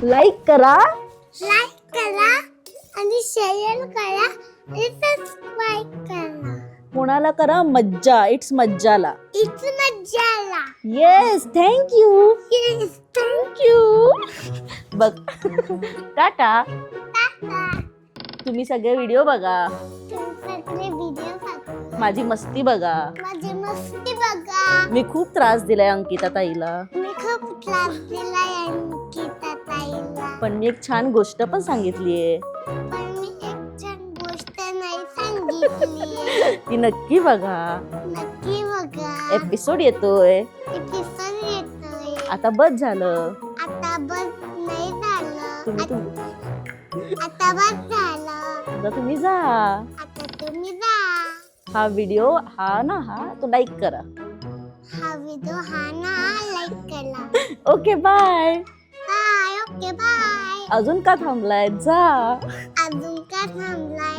Like करा आणि share करा आणि सबस्क्राईब करा. कोणाला करा? मज्जा. इट्स मज्जाला. इट्स मज्जाला. Yes, thank you. Yes, thank you. बघ. टाटा. टाटा. तुम्ही सगळे व्हिडिओ बघा. सगळे व्हिडिओ बघा. माझी मस्ती बघा. माझी मस्ती बघा. मी खूप त्रास दिलाय अंकिता ताईला, मी खूप त्रास दिलाय अंकिता ताईला. पण मी एक छान गोष्ट पण सांगितलीये. पण मी एक छान गोष्ट नाही सांगितली. ती नक्की बघा. नक्की बघा. एपिसोड येतोय. एपिसोड येतोय. आता बस झालं. आता बस नाही झालं. तुम्ही आता बस झालं. आता तुम्ही जा. आता तुम्ही जा. हा व्हिडिओ हा तो लाईक करा. हा व्हिडिओ लाईक करा. Okay bye. Bye. Okay bye. अजून का थांबलाय? जा. अजून का थांबलाय?